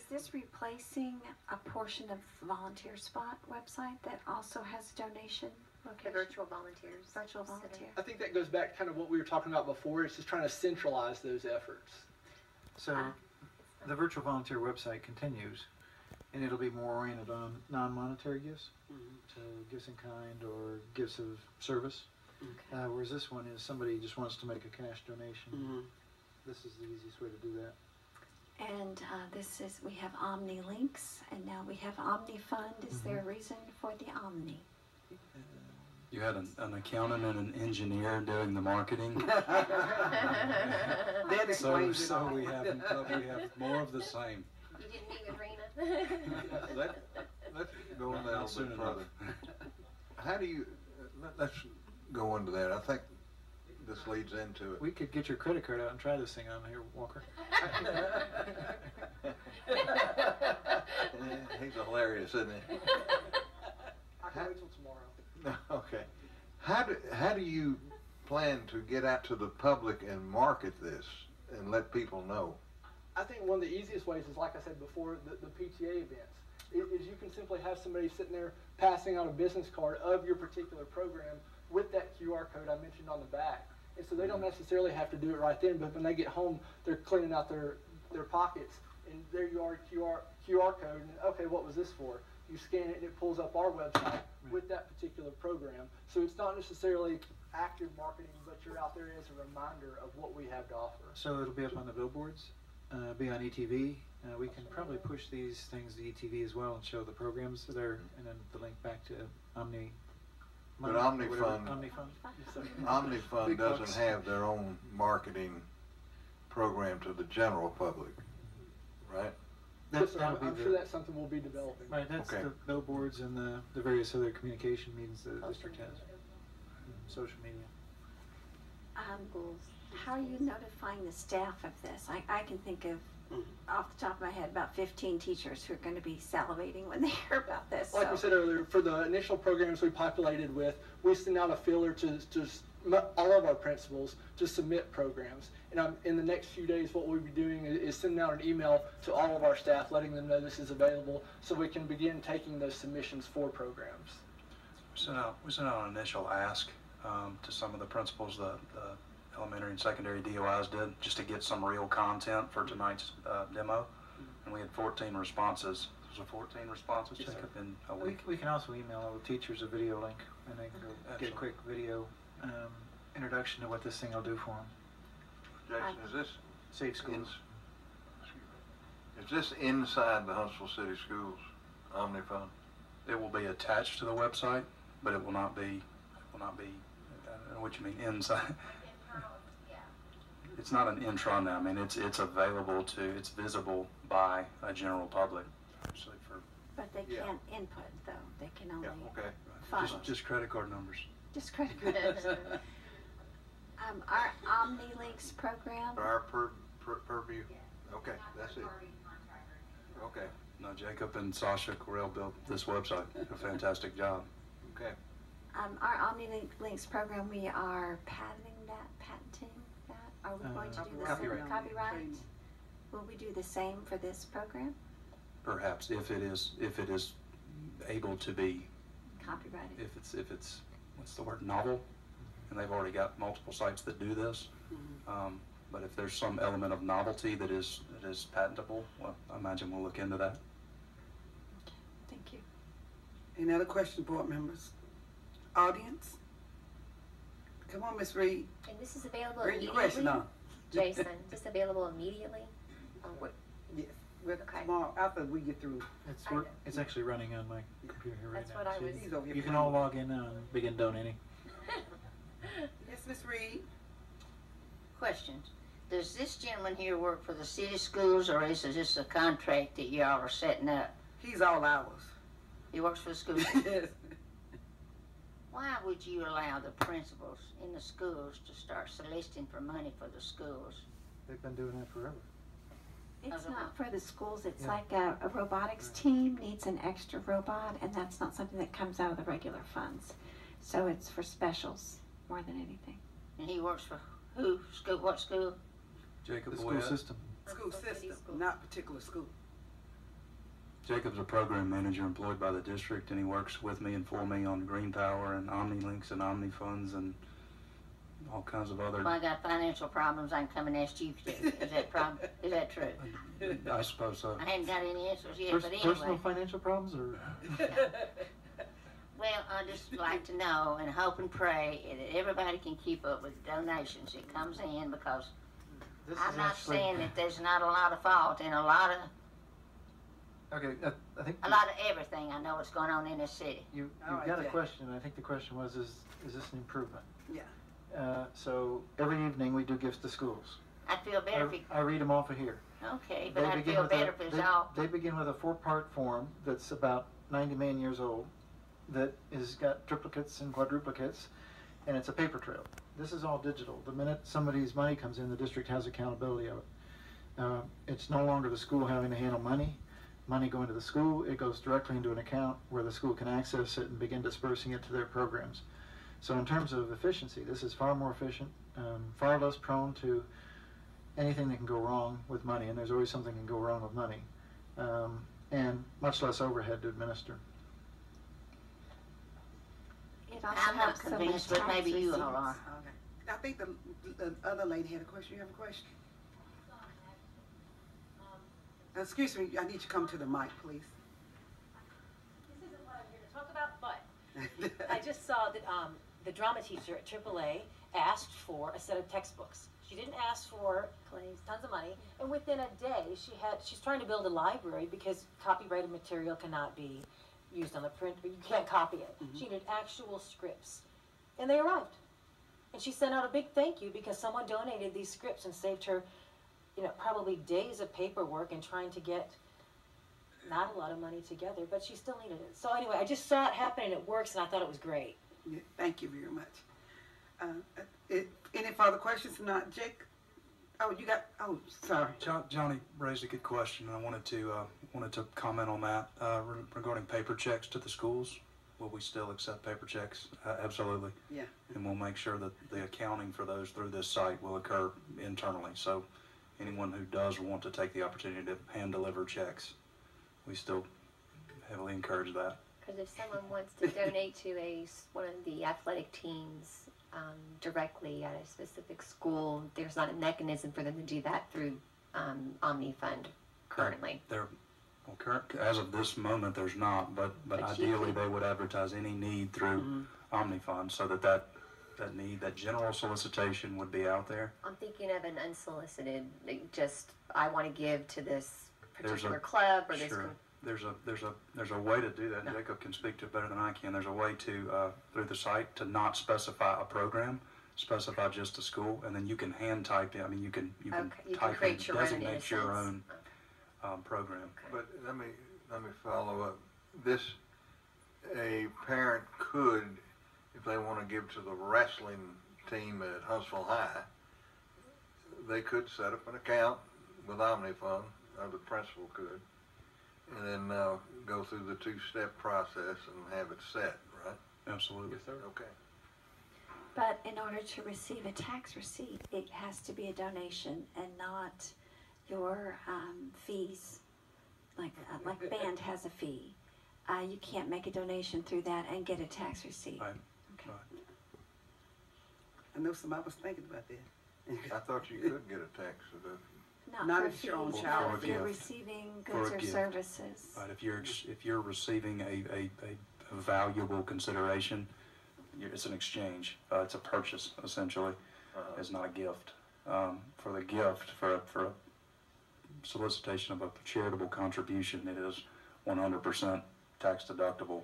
this replacing a portion of the Volunteer Spot website that also has a donation location? The virtual volunteers. Virtual volunteer. I think that goes back to kind of what we were talking about before. It's just trying to centralize those efforts. So the virtual volunteer website continues, and it'll be more oriented on non-monetary gifts, so gifts in kind or gifts of service. Okay. Whereas this one is somebody just wants to make a cash donation. This is the easiest way to do that. And we have Omni Links, and now we have OmniFund. Is there a reason for the Omni? You had an accountant and an engineer doing the marketing. That explains it all. We have more of the same. You didn't meet with Rena? Let's go on that a little bit further. How do you, let's go into that. I think this leads into it. We could get your credit card out and try this thing on here, Walker. He's hilarious, isn't he? I can wait till tomorrow. Okay. How do you plan to get out to the public and market this and let people know? I think one of the easiest ways is, like I said before, the PTA events. Is you can simply have somebody sitting there passing out a business card of your particular program with that QR code I mentioned on the back. And so they don't necessarily have to do it right then, but when they get home, they're cleaning out their pockets, and there you are, QR code, and okay, what was this for? You scan it and it pulls up our website with that particular program. So it's not necessarily active marketing, but you're out there as a reminder of what we have to offer. So it'll be up on the billboards, be on ETV. We can probably push these things to ETV as well and show the programs there, and then the link back to Omni. But OmniFund doesn't have their own marketing program to the general public, right? Yes, sir. I'm sure that's something we'll be developing. Right, that's the billboards and the various other communication means the district has. Social media. How are you notifying the staff of this? I can think of, off the top of my head, about 15 teachers who are going to be salivating when they hear about this. Like we said earlier, for the initial programs we populated with, we send out a feeler to all of our principals to submit programs. And in the next few days, what we'll be doing is sending out an email to all of our staff, letting them know this is available, so we can begin taking those submissions for programs. We sent out an initial ask to some of the principals, the elementary and secondary DOIs did, just to get some real content for tonight's demo. And we had 14 responses. Was it 14 responses, Jacob, in a week? We can also email all the teachers a video link, and they can go get a quick video introduction to what this thing will do for them. Jason, is this Safe Schools? Is this inside the Huntsville City Schools, OmniFund? It will be attached to the website, but it will not be. I don't know what you mean inside. It's not an intranet. I mean, it's available to. It's visible by a general public. But they can't input though. They can only follow. Just credit card numbers. Just credit cards. Our OmniLinks program. Our purview. Okay, that's it. Okay. No, Jacob and Sasha Correll built this website. A fantastic job. Okay. Our OmniLinks program, we are patenting that. Are we going to do the same copyright? Will we do the same for this program? Perhaps, if it is able to be copyrighted. If it's what's the word, novel, and they've already got multiple sites that do this. But if there's some element of novelty that is patentable, well, I imagine we'll look into that. Okay, thank you. Any other questions, board members? Audience? Come on, Miss Reed. And this is available Bring your immediately? question on. Jason, just available immediately? Yes. Tomorrow, after we get through. It's actually running on my computer here right That's now. what I was. You can all log in now and begin donating. Yes, Miss Reed. Question. Does this gentleman here work for the city schools, or is this a contract that y'all are setting up? He's all ours. He works for the schools? Yes. Why would you allow the principals in the schools to start soliciting for money for the schools? They've been doing that forever. It's not for the schools. It's like a robotics team needs an extra robot, and that's not something that comes out of the regular funds. So it's for specials more than anything. And he works for who? School? What school? Jacob The school system. School system, not particular school. Jacob's a program manager employed by the district, and he works with me and for me on Green Power and OmniLinks and OmniFunds and all kinds of other. If I got financial problems, I can come and ask you to. Is that true? I suppose so. I hadn't got any answers yet, but anyway. Personal financial problems, or? Well, I just like to know and hope and pray that everybody can keep up with the donations that comes in, because This I'm is not actually- saying that there's not a lot of fault in a lot of Okay, I think everything I know what's going on in this city. you've All right, got a Jack. question. I think the question was, is this an improvement? Yeah. So every evening we do gifts to schools. I'd feel better if you, I read them off of here. okay, but I'd feel with better if it's all, they begin with a 4-part form that's about 90 million years old, that is got triplicates and quadruplicates, and it's a paper trail. This is all digital. The minute somebody's money comes in, the district has accountability of it. It's no longer the school having to handle money going to the school. It goes directly into an account where the school can access it and begin dispersing it to their programs. So in terms of efficiency, this is far more efficient, far less prone to anything that can go wrong with money, and there's always something that can go wrong with money, and much less overhead to administer. It also I'm not helps them with convinced, but maybe tax you all receipts. are. Okay. I think the other lady had a question. You have a question? Excuse me, I need you to come to the mic, please. This isn't what I'm here to talk about, but I just saw that the drama teacher at AAA asked for a set of textbooks. She didn't ask for tons of money, and within a day she's trying to build a library because copyrighted material cannot be used on the print, but you can't copy it. She needed actual scripts, and they arrived. And she sent out a big thank you because someone donated these scripts and saved her, probably days of paperwork and trying to get not a lot of money together, but she still needed it. So anyway, I just saw it happen and it works, and I thought it was great. Yeah, thank you very much. Any further questions? Not Jake? Sorry. Johnny raised a good question, and I wanted to comment on that regarding paper checks to the schools. Will we still accept paper checks? Absolutely. Yeah. And we'll make sure that the accounting for those through this site will occur internally. So anyone who does want to take the opportunity to hand deliver checks, we still heavily encourage that. Because if someone wants to donate to one of the athletic teams directly at a specific school, there's not a mechanism for them to do that through OmniFund currently. As of this moment, there's not, but ideally they would advertise any need through OmniFund so that need, that general solicitation would be out there. I'm thinking of an unsolicited, I want to give to this There's particular club or this. Sure. There's a way to do that, and Jacob can speak to it better than I can. There's a way to, through the site, to not specify a program, specify just a school, and then you can hand type in, you can type in, designate your own program. But let me follow up. A parent could, if they want to give to the wrestling team at Huntsville High, they could set up an account with OmniFund, or the principal could, and then go through the 2-step process and have it set, right? Absolutely. Yes, sir. Okay. But in order to receive a tax receipt, it has to be a donation and not your fees. Like band has a fee. You can't make a donation through that and get a tax receipt. Right. Okay. Right. I know somebody was thinking about that. I thought you could get a tax deduction. Not for if it's your fees, own but child if you're gift. receiving For goods a or gift. services. Right. If you're receiving a valuable consideration, it's an exchange. It's a purchase essentially. It's not a gift. For the gift, for a solicitation of a charitable contribution, it is 100% tax deductible.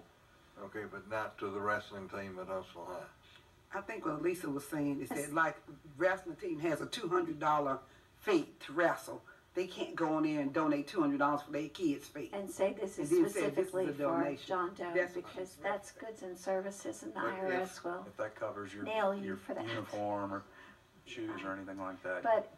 Okay, but not to the wrestling team at Huntsville High. I think what Lisa was saying is that, like, wrestling team has a $200 fee to wrestle. They can't go on there and donate $200 for their kids' fee. And say this is And then say this is a specifically for donation. John Doe, That's- because that's goods and services, and the But IRS will. If that covers your Nail you for that. uniform or shoes or anything like that. But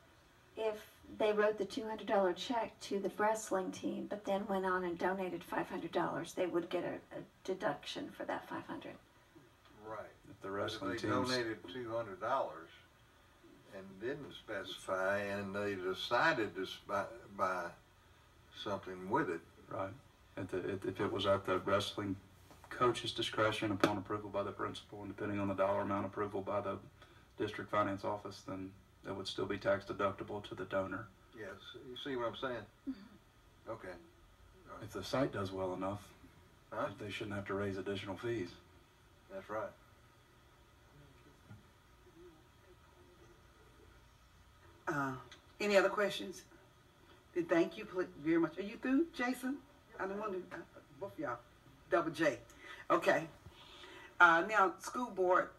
if they wrote the $200 check to the wrestling team, but then went on and donated $500, they would get a deduction for that $500. Right. If the But wrestling if they teams, donated $200 and didn't specify, and they decided to buy something with it, right, If it was at the wrestling coach's discretion upon approval by the principal and depending on the dollar amount approval by the district finance office, then that would still be tax deductible to the donor. Yes, you see what I'm saying? Mm-hmm. Okay. If the site does well enough, Huh? they shouldn't have to raise additional fees. That's right. Any other questions? Then thank you very much. Are you through, Jason? I don't want to, both of y'all, double J. Okay. Now, school board